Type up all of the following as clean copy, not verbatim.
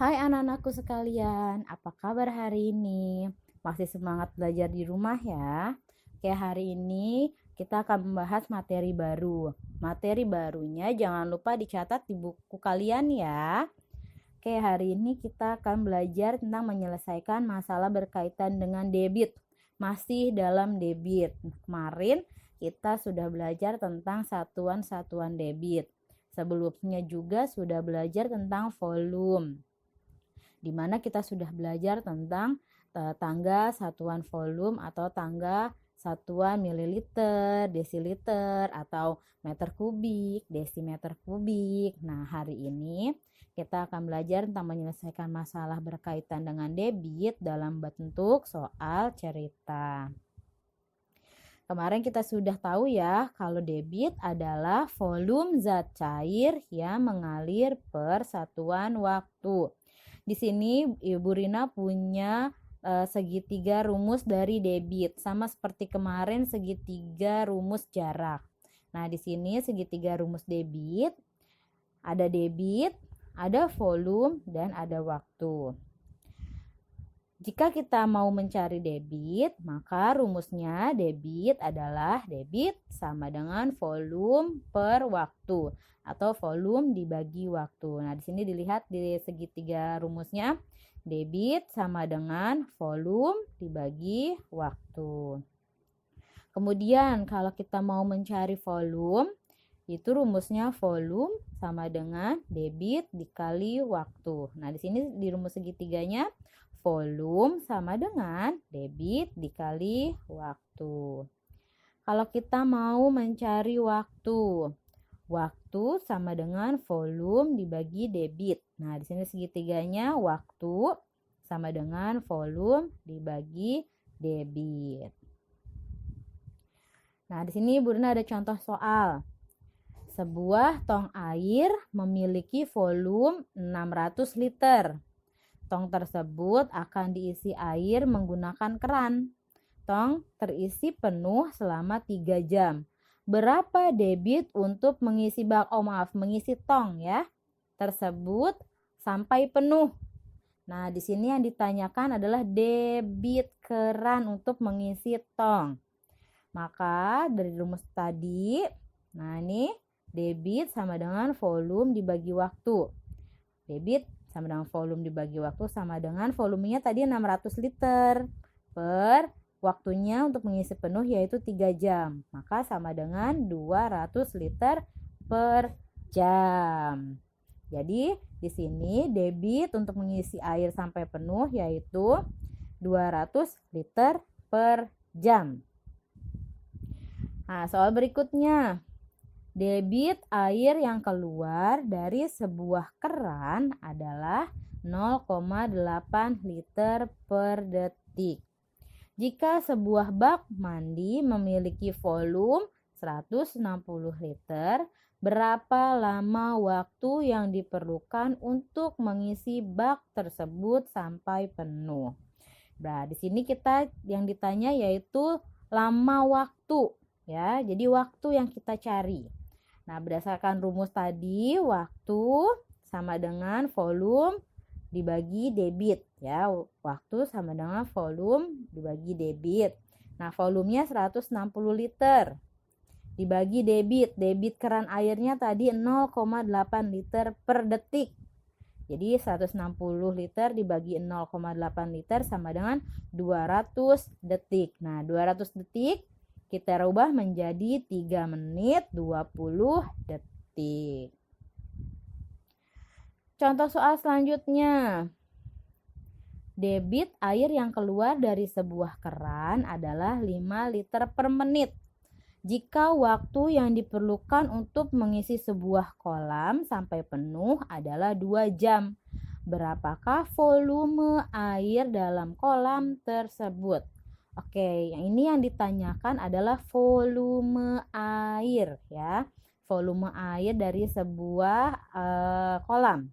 Hai anak-anakku sekalian, apa kabar hari ini? Masih semangat belajar di rumah ya? Oke, hari ini kita akan membahas materi baru. Materi barunya jangan lupa dicatat di buku kalian ya. Oke, hari ini kita akan belajar tentang menyelesaikan masalah berkaitan dengan debit. Masih dalam debit. Kemarin kita sudah belajar tentang satuan-satuan debit. Sebelumnya juga sudah belajar tentang volume, di mana kita sudah belajar tentang tangga satuan volume atau tangga satuan mililiter, desiliter, atau meter kubik, desimeter kubik. Nah, hari ini kita akan belajar tentang menyelesaikan masalah berkaitan dengan debit dalam bentuk soal cerita. Kemarin kita sudah tahu ya, kalau debit adalah volume zat cair yang mengalir per satuan waktu. Di sini Ibu Rina punya segitiga rumus dari debit, sama seperti kemarin segitiga rumus jarak. Nah, di sini segitiga rumus debit, ada volume, dan ada waktu. Jika kita mau mencari debit, maka rumusnya debit adalah debit sama dengan volume per waktu atau volume dibagi waktu. Nah, di sini dilihat di segitiga rumusnya, debit sama dengan volume dibagi waktu. Kemudian kalau kita mau mencari volume, itu rumusnya volume sama dengan debit dikali waktu. Nah, di sini di rumus segitiganya volume sama dengan debit dikali waktu. Kalau kita mau mencari waktu sama dengan volume dibagi debit. Nah, di sini segitiganya waktu sama dengan volume dibagi debit. Nah, di sini Bu Rina ada contoh soal. Sebuah tong air memiliki volume 600 liter. Tong tersebut akan diisi air menggunakan keran. Tong terisi penuh selama 3 jam. Berapa debit untuk mengisi mengisi tong ya tersebut sampai penuh? Nah, di sini yang ditanyakan adalah debit keran untuk mengisi tong. Maka dari rumus tadi, nah ini debit sama dengan volume dibagi waktu. Debit sama dengan volume dibagi waktu sama dengan volumenya tadi 600 liter per waktunya untuk mengisi penuh yaitu 3 jam. Maka sama dengan 200 liter per jam. Jadi di sini debit untuk mengisi air sampai penuh yaitu 200 liter per jam. Nah, soal berikutnya. Debit air yang keluar dari sebuah keran adalah 0,8 liter per detik. Jika sebuah bak mandi memiliki volume 160 liter, berapa lama waktu yang diperlukan untuk mengisi bak tersebut sampai penuh? Nah, di sini kita yang ditanya yaitu lama waktu ya. Jadi waktu yang kita cari. Nah, berdasarkan rumus tadi, waktu sama dengan volume dibagi debit ya. Waktu sama dengan volume dibagi debit. Nah, volumenya 160 liter dibagi debit. Debit keran airnya tadi 0,8 liter per detik. Jadi 160 liter dibagi 0,8 liter sama dengan 200 detik. Nah, 200 detik kita rubah menjadi 3 menit 20 detik. Contoh soal selanjutnya. Debit air yang keluar dari sebuah keran adalah 5 liter per menit. Jika waktu yang diperlukan untuk mengisi sebuah kolam sampai penuh adalah 2 jam, berapakah volume air dalam kolam tersebut? Oke, yang ini yang ditanyakan adalah volume air ya. Volume air dari sebuah kolam.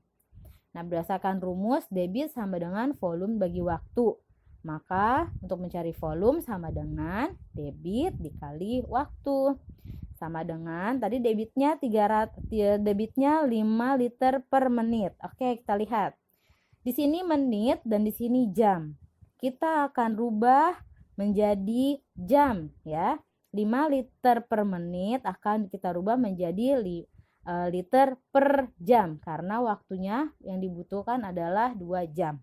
Nah, berdasarkan rumus debit sama dengan volume bagi waktu. Maka untuk mencari volume sama dengan debit dikali waktu. Sama dengan tadi debitnya 5 liter per menit. Oke, kita lihat. Di sini menit dan di sini jam. Kita akan rubah menjadi jam ya. 5 liter per menit akan kita rubah menjadi liter per jam karena waktunya yang dibutuhkan adalah 2 jam.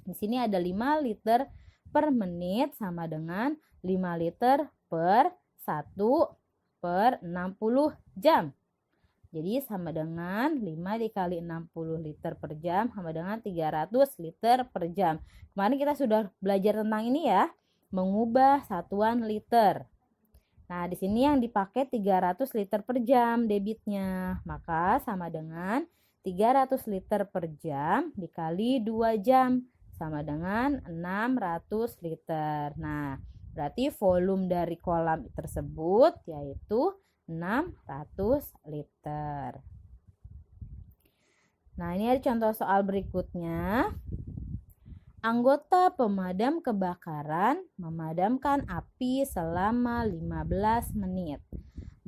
Di sini ada 5 liter per menit sama dengan 5 liter per 1 per 60 jam. Jadi sama dengan 5 dikali 60 liter per jam sama dengan 300 liter per jam. Kemarin kita sudah belajar tentang ini ya, mengubah satuan liter. Nah, di sini yang dipakai 300 liter per jam debitnya. Maka sama dengan 300 liter per jam dikali 2 jam sama dengan 600 liter. Nah, berarti volume dari kolam tersebut yaitu 600 liter. Nah, ini ada contoh soal berikutnya. Anggota pemadam kebakaran memadamkan api selama 15 menit.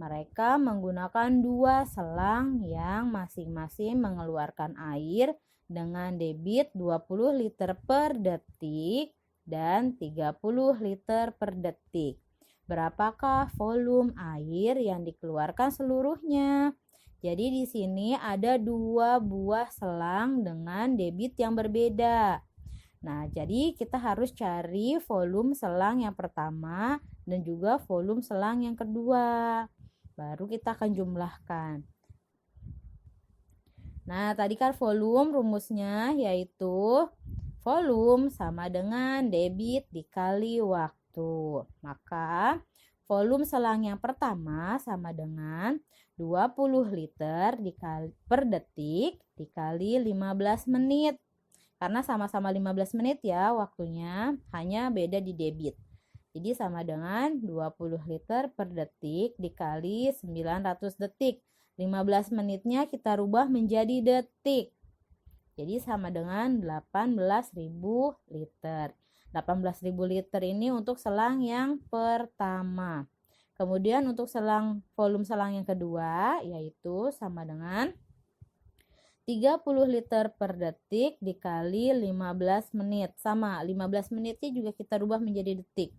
Mereka menggunakan 2 selang yang masing-masing mengeluarkan air dengan debit 20 liter per detik dan 30 liter per detik. Berapakah volume air yang dikeluarkan seluruhnya? Jadi di sini ada 2 buah selang dengan debit yang berbeda. Nah, jadi kita harus cari volume selang yang pertama dan juga volume selang yang kedua. Baru kita akan jumlahkan. Nah, tadi kan volume rumusnya yaitu volume sama dengan debit dikali waktu. Maka volume selang yang pertama sama dengan 20 liter per detik dikali 15 menit. Karena sama-sama 15 menit ya waktunya, hanya beda di debit. Jadi sama dengan 20 liter per detik dikali 900 detik. 15 menitnya kita rubah menjadi detik. Jadi sama dengan 18.000 liter. 18.000 liter ini untuk selang yang pertama. Kemudian untuk volume selang yang kedua yaitu sama dengan 30 liter per detik dikali 15 menit. Sama, 15 menitnya juga kita rubah menjadi detik.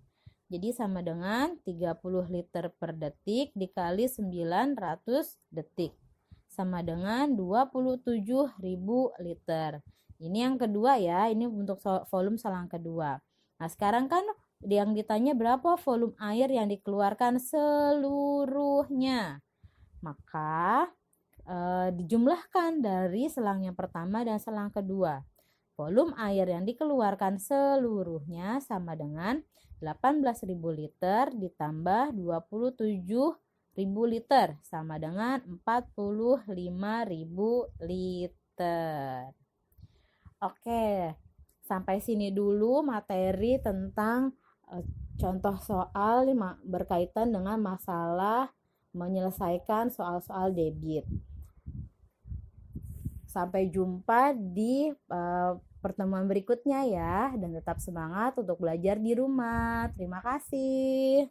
Jadi sama dengan 30 liter per detik dikali 900 detik. Sama dengan 27.000 liter. Ini yang kedua ya, ini untuk volume selang kedua. Nah, sekarang kan yang ditanya berapa volume air yang dikeluarkan seluruhnya. Maka dijumlahkan dari selang yang pertama dan selang kedua. Volume air yang dikeluarkan seluruhnya sama dengan 18.000 liter ditambah 27.000 liter sama dengan 45.000 liter. Oke, sampai sini dulu materi tentang contoh soal berkaitan dengan masalah menyelesaikan soal-soal debit. Sampai jumpa di pertemuan berikutnya ya, dan tetap semangat untuk belajar di rumah. Terima kasih.